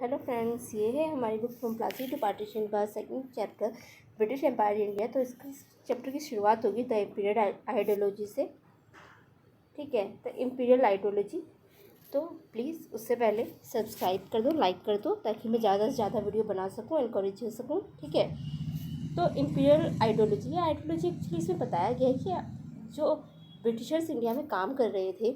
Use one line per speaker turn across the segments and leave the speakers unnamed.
Hello friends, ये है हमारी book from Plassey to partition का second chapter British empire India. तो इसका चैप्टर की शुरुआत होगी द इम्पीरियल आइडियोलॉजी से। ठीक है, द इम्पीरियल आइडियोलॉजी। तो प्लीज़ उससे पहले सब्सक्राइब कर दो, लाइक कर दो, ताकि मैं ज़्यादा से ज़्यादा वीडियो बना सकूँ, इनकरेज हो सकूँ। ठीक है, तो इम्पीरियल आइडियोलॉजी, ये आइडियोलॉजी एक्चुअली इसमें बताया गया है कि जो ब्रिटिशर्स इंडिया में काम कर रहे थे,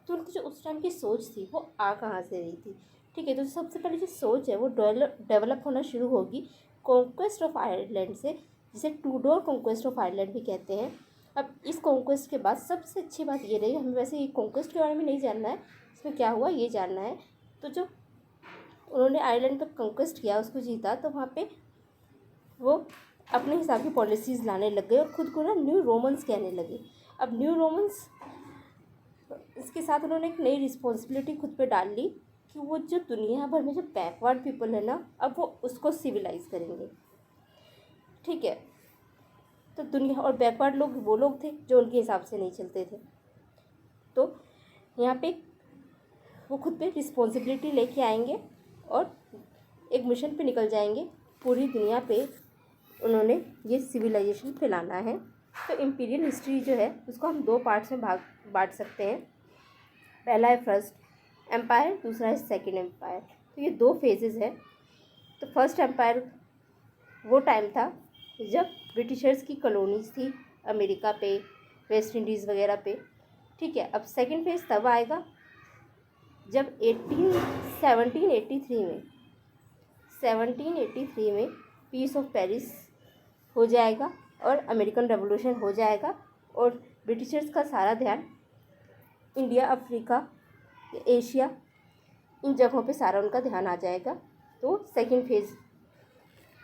तो उनकी जो उस टाइम की सोच थी वो कहाँ से रही थी। ठीक है, तो सबसे पहले जो सोच है वो डेवलप होना शुरू होगी कॉन्क्वेस्ट ऑफ आयरलैंड से, जिसे टूडोर कॉन्क्वेस्ट ऑफ आयरलैंड भी कहते हैं। अब इस कॉन्क्वेस्ट के बाद सबसे अच्छी बात ये रही, हमें वैसे ये कॉन्क्वेस्ट के बारे में नहीं जानना है, इसमें क्या हुआ ये जानना है। तो जो उन्होंने आयरलैंड पर कॉन्क्वेस्ट किया, उसको जीता, तो वहाँ पे वो अपने हिसाब की पॉलिसीज़ लाने लग गए और ख़ुद को ना न्यू रोमन्स कहने लगे। अब न्यू रोमन्स, इसके साथ उन्होंने एक नई रिस्पॉन्सिबिलिटी खुद पे डाल ली कि वो जो दुनिया भर में जो बैकवर्ड पीपल है ना, अब वो उसको सिविलाइज करेंगे। ठीक है, तो दुनिया और बैकवर्ड लोग वो लोग थे जो उनके हिसाब से नहीं चलते थे। तो यहाँ पे वो खुद पे रिस्पॉन्सिबिलिटी लेके आएंगे और एक मिशन पे निकल जाएंगे। पूरी दुनिया पे उन्होंने ये सिविलाइजेशन फैलाना है। तो इम्पीरियल हिस्ट्री जो है उसको हम दो पार्ट्स में बांट सकते हैं। पहला है फर्स्ट एम्पायर, दूसरा है सेकंड एम्पायर। तो ये दो फेजेस है। तो फर्स्ट एम्पायर वो टाइम था जब ब्रिटिशर्स की कॉलोनीज थी अमेरिका पे, वेस्ट इंडीज़ वगैरह पे। ठीक है, अब सेकंड फेज तब आएगा जब 1783 में पीस ऑफ पेरिस हो जाएगा और अमेरिकन रेवोल्यूशन हो जाएगा और ब्रिटिशर्स का सारा ध्यान इंडिया, अफ्रीका, एशिया, इन जगहों पे सारा उनका ध्यान आ जाएगा। तो सेकंड फेज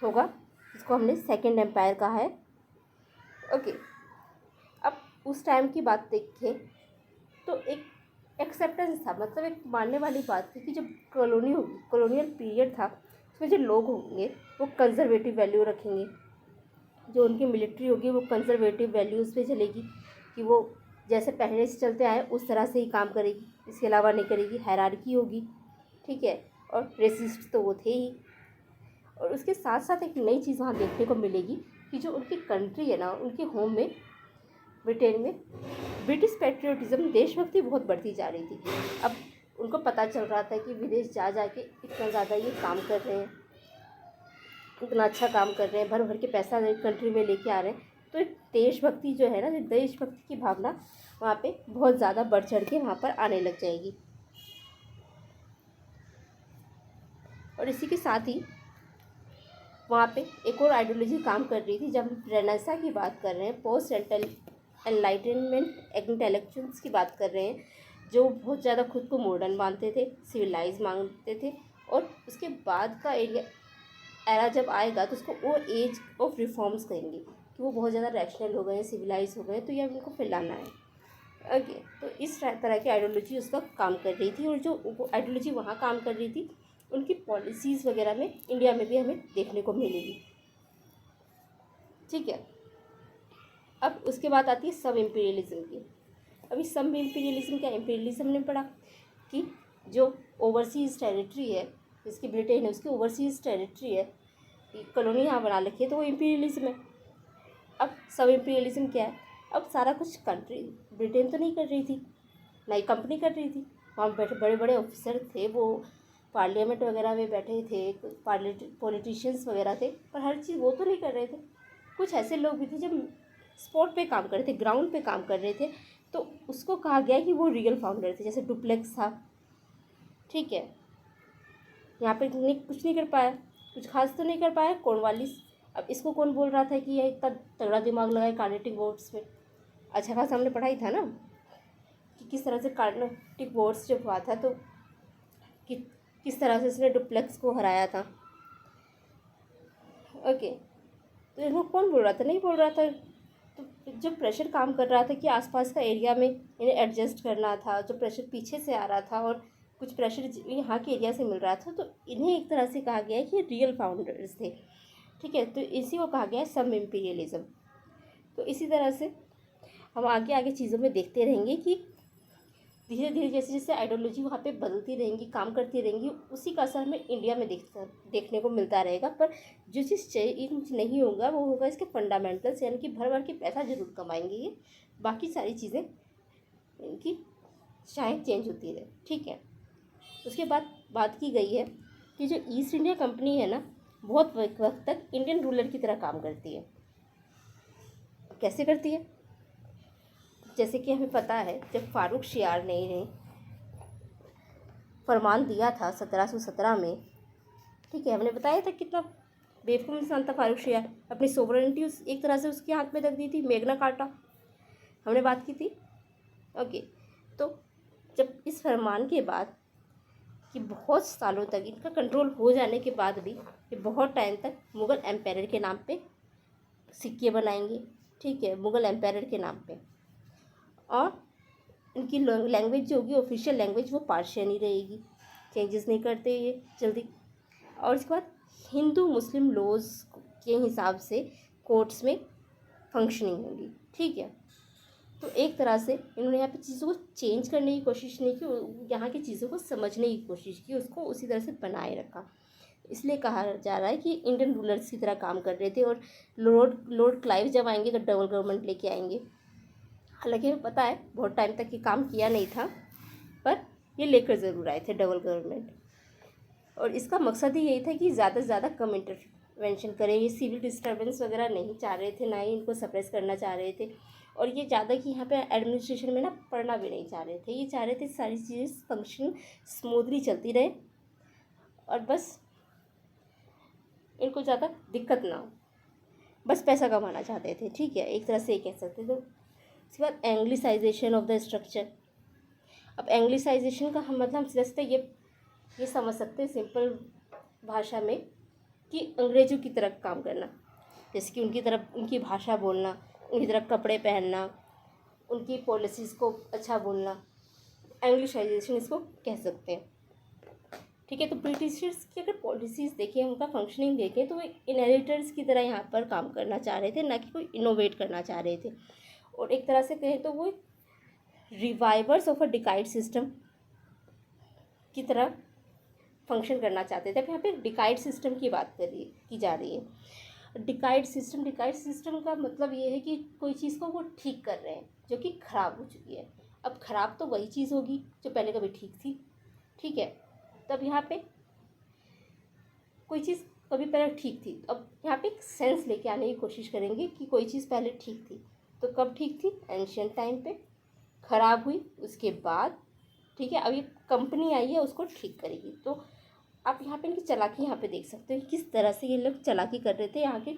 होगा, जिसको हमने सेकंड एम्पायर कहा है। ओके, अब उस टाइम की बात देखें तो एक एक्सेप्टेंस था, मतलब एक मानने वाली बात थी कि जब कॉलोनी होगी, कॉलोनियल पीरियड था, उसमें जो लोग होंगे वो कंजर्वेटिव वैल्यू रखेंगे। जो उनकी मिलिट्री होगी वो कंजर्वेटिव वैल्यूज़ पे चलेगी कि वो जैसे पहले से चलते आए उस तरह से ही काम करेगी, इसके अलावा नहीं करेगी। हायरार्की होगी, ठीक है, और रेसिस्ट तो वो थे ही। और उसके साथ साथ एक नई चीज़ वहाँ देखने को मिलेगी कि जो उनकी कंट्री है ना, उनके होम में ब्रिटेन में ब्रिटिश पेट्रियोटिज़म, देशभक्ति बहुत बढ़ती जा रही थी। अब उनको पता चल रहा था कि विदेश जा के इतना ज़्यादा ये काम कर रहे हैं, इतना अच्छा काम कर रहे हैं, भर भर के पैसा कंट्री में लेके आ रहे हैं। तो एक देशभक्ति जो है ना, देशभक्ति की भावना वहाँ पे बहुत ज़्यादा बढ़ चढ़ के वहाँ पर आने लग जाएगी। और इसी के साथ ही वहाँ पे एक और आइडियोलॉजी काम कर रही थी। जब हम रेनेसां की बात कर रहे हैं, पोस्ट एनलाइटनमेंट इंटेलेक्चुअल्स की बात कर रहे हैं, जो बहुत ज़्यादा खुद को मॉडर्न मानते थे, सिविलाइज मानते थे, और उसके बाद का एरा जब आएगा तो उसको वो एज ऑफ रिफॉर्म्स कहेंगे कि वो बहुत ज़्यादा रैशनल हो गए, सिविलाइज हो गए, तो ये उनको फैलाना है। ओके, तो इस तरह की आइडियोलॉजी उसका काम कर रही थी। और जो आइडियोलॉजी वहाँ काम कर रही थी, उनकी पॉलिसीज़ वगैरह में इंडिया में भी हमें देखने को मिलेगी। ठीक है, अब उसके बाद आती है सब इम्पीरियलिज्म की। अभी सब इम्पीरियलिज्म क्या, इम्पीरियलिज्म ने पढ़ा कि जो ओवरसीज़ टेरिटरी है, जिसकी ब्रिटेन है उसकी ओवरसीज़ टेरिटरी है, कॉलोनी यहाँ बना रखी है, तो वो इम्पीरियलिज्म है। अब सब इम्पीरियलिज्म क्या है, अब सारा कुछ कंट्री ब्रिटेन तो नहीं कर रही थी, नई कंपनी कर रही थी। वहाँ बैठे बड़े बड़े ऑफिसर थे, वो पार्लियामेंट वगैरह में बैठे थे, पॉलिटिशियंस वगैरह थे, पर हर चीज़ वो तो नहीं कर रहे थे। कुछ ऐसे लोग भी थे जो स्पॉट पे काम कर रहे थे, ग्राउंड पे काम कर रहे थे, तो उसको कहा गया कि वो रियल फाउंडर थे। जैसे डुप्लेक्स था, ठीक है, यहाँ पे कुछ नहीं कर पाया, कुछ खास तो नहीं कर पाया। कॉर्नवालिस, अब इसको कौन बोल रहा था कि यह इतना तगड़ा दिमाग लगाए कार्नेटिक वोट्स में। अच्छा खासा हमने पढ़ाई था ना कि किस तरह से कार्नेटिक वोट्स जब हुआ था, तो किस तरह से इसने डुप्लेक्स को हराया था। ओके, तो इनको कौन बोल रहा था, नहीं बोल रहा था। तो जो प्रेशर काम कर रहा था कि आसपास का एरिया में इन्हें एडजस्ट करना था, जो प्रेशर पीछे से आ रहा था और कुछ प्रेशर यहाँ के एरिया से मिल रहा था, तो इन्हें एक तरह से कहा गया है कि रियल फाउंडर्स थे। ठीक है, तो इसी को कहा गया है सब इम्पीरियलिज्म। तो इसी तरह से हम आगे आगे चीज़ों में देखते रहेंगे कि धीरे धीरे जैसे जैसे आइडियोलॉजी वहाँ पे बदलती रहेंगी, काम करती रहेंगी, उसी का असर हमें इंडिया में देखने को मिलता रहेगा। पर जो चीज़ चेंज नहीं होगा वो होगा इसके फंडामेंटल्स, यानी कि भर भर के पैसा जरूर कमाएंगे ये, बाकी सारी चीज़ें इनकी चाहे चेंज होती रहे, ठीक है। उसके बाद बात की गई है कि जो ईस्ट इंडिया कंपनी है ना, बहुत वक्त तक इंडियन रूलर की तरह काम करती है। कैसे करती है? जैसे कि हमें पता है जब फारूक शियार ने फरमान दिया था 1717 में, ठीक है, हमने बताया था कितना बेवकूफ़ इंसान था फारूक शियार, अपनी सोवरेनिटी एक तरह से उसके हाथ में रख दी थी, मैग्ना कार्टा हमने बात की थी। ओके, तो जब इस फरमान के बाद कि बहुत सालों तक इनका कंट्रोल हो जाने के बाद भी ये बहुत टाइम तक मुग़ल एम्पायर के नाम पे सिक्के बनाएंगे, ठीक है, मुग़ल एम्पायर के नाम पे, और इनकी लैंग्वेज जो होगी ऑफिशियल लैंग्वेज वो पार्शियन ही रहेगी, चेंजेस नहीं करते ये जल्दी। और इसके बाद हिंदू मुस्लिम लॉज के हिसाब से कोर्ट्स में फंक्शनिंग होगी, ठीक है। तो एक तरह से इन्होंने यहाँ पे चीज़ों को चेंज करने की कोशिश नहीं की, यहाँ की चीज़ों को समझने की कोशिश की, उसको उसी तरह से बनाए रखा। इसलिए कहा जा रहा है कि इंडियन रूलर्स की तरह काम कर रहे थे। और लॉर्ड क्लाइव जब आएंगे तो डबल गवर्नमेंट लेके आएंगे। हालांकि हमें पता है बहुत टाइम तक ये काम किया नहीं था, पर ये लेकर ज़रूर आए थे डबल गवर्नमेंट। और इसका मकसद ही यही था कि ज़्यादा से ज़्यादा कम इंटरवेंशन करें। ये सिविल डिस्टर्बेंस वगैरह नहीं चाह रहे थे, ना ही इनको सप्रेस करना चाह रहे थे। और ये ज़्यादा कि यहाँ पे एडमिनिस्ट्रेशन में ना पढ़ना भी नहीं चाह रहे थे। ये चाह रहे थे सारी चीज़ें फंक्शन स्मूथली चलती रहे और बस इनको ज़्यादा दिक्कत ना हो, बस पैसा कमाना चाहते थे, ठीक है, एक तरह से ये कह सकते। तो उसके बाद एंग्लिसाइजेशन ऑफ द स्ट्रक्चर। अब एंग्लिसाइजेशन का हम मतलब सीधा सीधा ये समझ सकते हैं सिंपल भाषा में कि अंग्रेज़ों की तरफ काम करना, जैसे कि उनकी तरफ उनकी भाषा बोलना, उनकी तरफ कपड़े पहनना, उनकी पॉलिसीज़ को अच्छा बोलना, एंग्लिसाइजेशन इसको कह सकते हैं, ठीक है। तो ब्रिटिशर्स की अगर पॉलिसीज़ देखें, उनका फंक्शनिंग देखें, तो वो इनहेरिटर्स की तरह यहाँ पर काम करना चाह रहे थे, ना कि कोई इनोवेट करना चाह रहे थे। और एक तरह से कहें तो वो रिवाइवर्स ऑफ अ डिकाइड सिस्टम की तरह फंक्शन करना चाहते थे। अब यहाँ पे डिकाइड सिस्टम की बात की जा रही है। डिकाइड सिस्टम का मतलब ये है कि कोई चीज़ को वो ठीक कर रहे हैं जो कि ख़राब हो चुकी है। अब ख़राब तो वही चीज़ होगी जो पहले कभी ठीक थी, ठीक है। तब यहाँ पे कोई चीज़ कभी पहले ठीक थी, अब यहाँ पे एक सेंस लेके आने की कोशिश करेंगे कि कोई चीज़ पहले ठीक थी तो कब ठीक थी, एंशियंट टाइम पे ख़राब हुई उसके बाद, ठीक है। अब ये कंपनी आई है उसको ठीक करेगी। तो आप यहाँ पे इनकी चालाकी यहाँ पे देख सकते हो किस तरह से ये लोग चालाकी कर रहे थे यहाँ के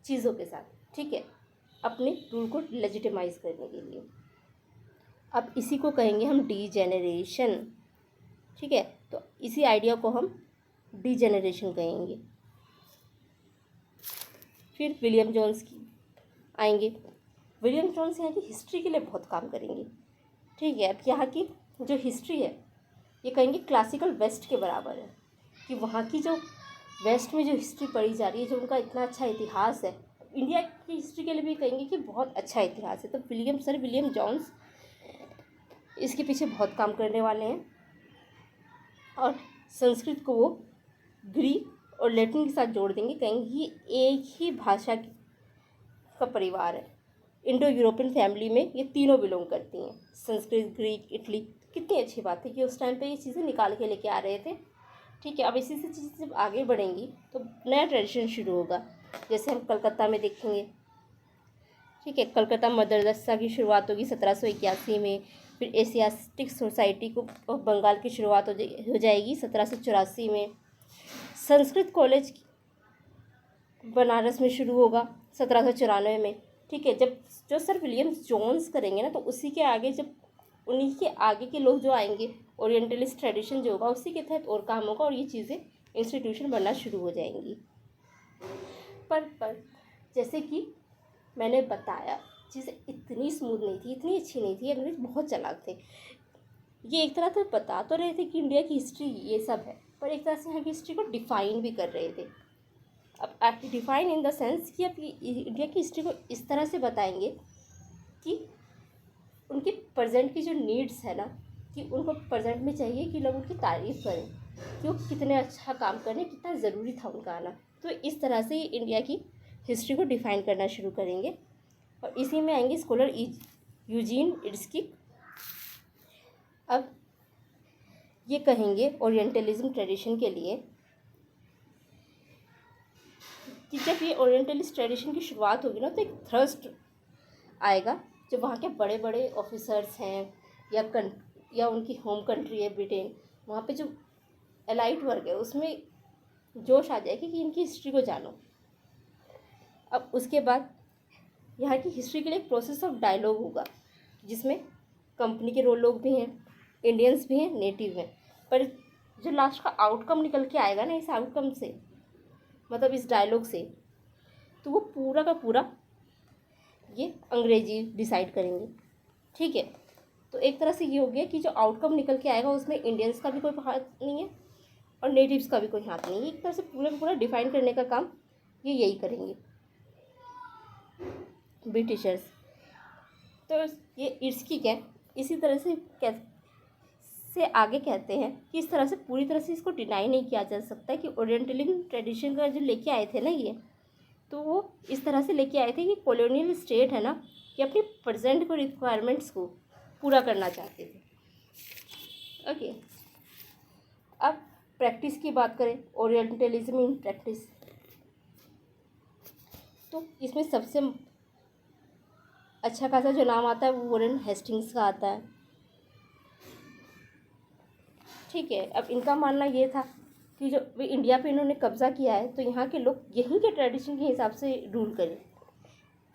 चीज़ों के साथ, ठीक है, अपने रूल को लेजिटिमाइज करने के लिए। अब इसी को कहेंगे हम डीजेनरेशन, ठीक है। तो इसी आइडिया को हम डीजेनरेशन कहेंगे। फिर विलियम जोन्स की आएंगे। विलियम जोन्स यहाँ की हिस्ट्री के लिए बहुत काम करेंगे, ठीक है। अब यहाँ की जो हिस्ट्री है ये कहेंगे क्लासिकल वेस्ट के बराबर है, कि वहाँ की जो वेस्ट में जो हिस्ट्री पढ़ी जा रही है, जो उनका इतना अच्छा इतिहास है, इंडिया की हिस्ट्री के लिए भी कहेंगे कि बहुत अच्छा इतिहास है। तो विलियम जोन्स इसके पीछे बहुत काम करने वाले हैं। और संस्कृत को वो ग्रीक और लैटिन के साथ जोड़ देंगे, कहेंगे ये एक ही भाषा का परिवार है। इंडो यूरोपियन फैमिली में ये तीनों बिलोंग करती हैं, संस्कृत, ग्रीक, इटली। कितनी अच्छी बात है कि उस टाइम पे ये चीज़ें निकाल के लेके आ रहे थे, ठीक है। अब इसी से चीज़ें जब आगे बढ़ेंगी तो नया ट्रेडिशन शुरू होगा, जैसे हम कलकत्ता में देखेंगे, ठीक है। कलकत्ता मदरसा की शुरुआत होगी 1781 में। फिर एशियाटिक सोसाइटी को बंगाल की शुरुआत हो जाएगी 1784 में। संस्कृत कॉलेज बनारस में शुरू होगा 1794 में, ठीक है। जब जो सर विलियम जोन्स करेंगे ना, तो उसी के आगे जब उन्हीं के आगे के लोग जो आएंगे, ओरिएंटलिस्ट ट्रेडिशन जो होगा उसी के तहत और काम होगा और ये चीज़ें इंस्टीट्यूशन बनना शुरू हो जाएंगी। पर जैसे कि मैंने बताया चीज़ें इतनी स्मूथ नहीं थी, इतनी अच्छी नहीं थी, अंग्रेज बहुत चालाक थे। ये एक तरह से बता तो रहे थे कि इंडिया की हिस्ट्री ये सब है, पर एक तरह से यहाँ की हिस्ट्री को डिफ़ाइन भी कर रहे थे। अब डिफ़ाइन इन द सेंस कि अब इंडिया की हिस्ट्री को इस तरह से बताएंगे कि उनकी प्रेजेंट की जो नीड्स है ना, कि उनको प्रेजेंट में चाहिए कि लोग उनकी तारीफ़ करें कि वो कितने अच्छा काम कर रहे हैं, कितना ज़रूरी था उनका आना। तो इस तरह से इंडिया की हिस्ट्री को डिफ़ाइन करना शुरू करेंगे। और इसी में आएंगे स्कॉलर यूजीन इर्स्किक। अब ये कहेंगे ओरिएंटलिज्म ट्रेडिशन के लिए कि जब ये ओरिएंटलिस्ट ट्रेडिशन की शुरुआत होगी ना, तो एक थ्रस्ट आएगा जो वहाँ के बड़े बड़े ऑफिसर्स हैं या उनकी होम कंट्री है ब्रिटेन, वहाँ पे जो एलाइट वर्ग है उसमें जोश आ जाएगी कि इनकी हिस्ट्री को जानो। अब उसके बाद यहाँ की हिस्ट्री के लिए एक प्रोसेस ऑफ डायलॉग होगा जिसमें कंपनी के लोग भी हैं, इंडियंस भी हैं, नेटिव हैं, पर जो लास्ट का आउटकम निकल के आएगा ना इस आउटकम से, मतलब इस डायलॉग से, तो वो पूरा का पूरा ये अंग्रेजी डिसाइड करेंगे। ठीक है, तो एक तरह से ये हो गया कि जो आउटकम निकल के आएगा उसमें इंडियंस का भी कोई हाथ नहीं है और नेटिव्स का भी कोई हाथ नहीं है। एक तरह से पूरा का पूरा डिफाइन करने का काम ये यही करेंगे ब्रिटिशर्स। तो ये इर्स्किक है, इसी तरह से आगे कहते हैं कि इस तरह से पूरी तरह से इसको डिनाई नहीं किया जा सकता कि ओरिएंटलिज्म ट्रेडिशन का जो लेके आए थे ना ये, तो वो इस तरह से लेके आए थे कि कॉलोनियल स्टेट है ना, कि अपनी प्रेजेंट को रिक्वायरमेंट्स को पूरा करना चाहते थे। ओके, अब प्रैक्टिस की बात करें, ओरिएंटलिज्म इन प्रैक्टिस, तो इसमें सबसे अच्छा खासा जो नाम आता है वो वॉरेन हेस्टिंग्स का आता है। ठीक है, अब इनका मानना ये था कि जो भी इंडिया पे इन्होंने कब्ज़ा किया है तो यहाँ के लोग यहीं के ट्रेडिशन के हिसाब से रूल करें,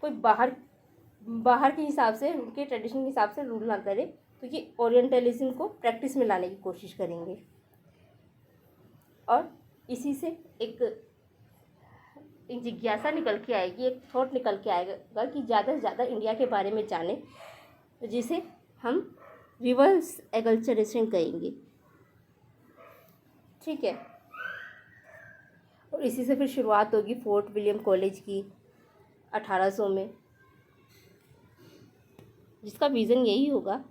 कोई बाहर के हिसाब से, उनके ट्रेडिशन के हिसाब से रूल ना करे। तो ये ओरिएंटलिज्म को प्रैक्टिस में लाने की कोशिश करेंगे और इसी से एक जिज्ञासा निकल के आएगी, एक थॉट निकल के आएगा कि ज़्यादा से ज़्यादा इंडिया के बारे में जाने, जिसे हम रिवर्स एगल्चरेशन कहेंगे। ठीक है, और इसी से फिर शुरुआत होगी फोर्ट विलियम कॉलेज की 1800 में, जिसका विज़न यही होगा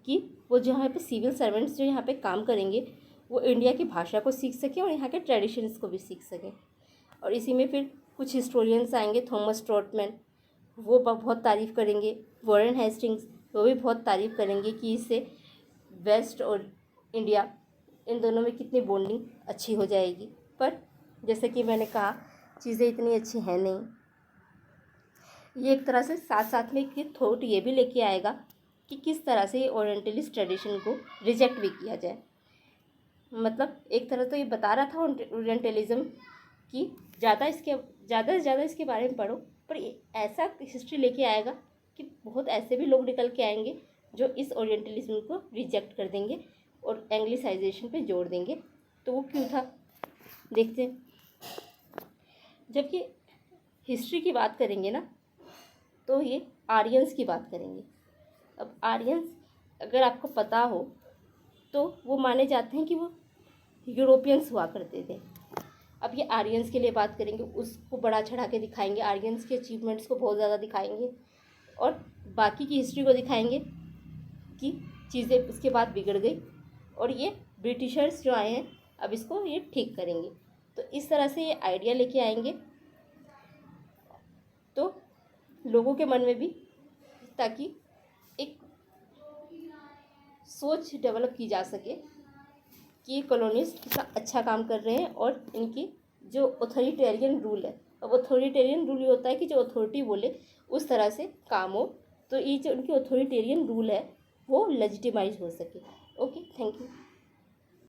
कि वो जो यहाँ पे सिविल सर्वेंट्स जो यहाँ पे काम करेंगे वो इंडिया की भाषा को सीख सकें और यहाँ के ट्रेडिशंस को भी सीख सकें। और इसी में फिर कुछ हिस्टोरियंस आएंगे, थॉमस ट्रॉटमैन, वो बहुत तारीफ़ करेंगे, वॉरेन हेस्टिंग्स वो भी बहुत तारीफ़ करेंगे कि इससे वेस्ट और इंडिया इन दोनों में कितनी बॉन्डिंग अच्छी हो जाएगी। पर जैसे कि मैंने कहा चीज़ें इतनी अच्छी हैं नहीं। ये एक तरह से साथ साथ में एक थॉट ये भी लेके आएगा कि किस तरह से ये ओरिएंटलिस्ट ट्रेडिशन को रिजेक्ट भी किया जाए। मतलब एक तरह तो ये बता रहा था ओरिएंटलिज्म कि ज़्यादा से ज़्यादा इसके बारे में पढ़ो, पर ऐसा हिस्ट्री लेके आएगा कि बहुत ऐसे भी लोग निकल के आएंगे जो इस ओरिएंटलिज्म को रिजेक्ट कर देंगे और एंग्लिसाइजेशन पे जोड़ देंगे। तो वो क्यों था देखते हैं। जबकि हिस्ट्री की बात करेंगे ना तो ये आर्यंस की बात करेंगे। अब आर्यंस अगर आपको पता हो तो वो माने जाते हैं कि वो यूरोपियंस हुआ करते थे। अब ये आर्यंस के लिए बात करेंगे, उसको बड़ा चढ़ा के दिखाएंगे, आर्यंस के अचीवमेंट्स को बहुत ज़्यादा दिखाएंगे और बाकी की हिस्ट्री को दिखाएंगे कि चीज़ें उसके बाद बिगड़ गई और ये ब्रिटिशर्स जो आए हैं अब इसको ये ठीक करेंगे। तो इस तरह से ये आइडिया लेके आएंगे तो लोगों के मन में भी, ताकि एक सोच डेवलप की जा सके कि ये कॉलोनिस्ट कितना अच्छा काम कर रहे हैं और इनकी जो ऑथोरिटेरियन रूल है, अब ऑथोरिटेरियन रूल ये होता है कि जो अथॉरिटी बोले उस तरह से काम हो, तो ये जो उनकी ऑथोरिटेरियन रूल है वो लेजिटिमाइज हो सके। Okay, thank you.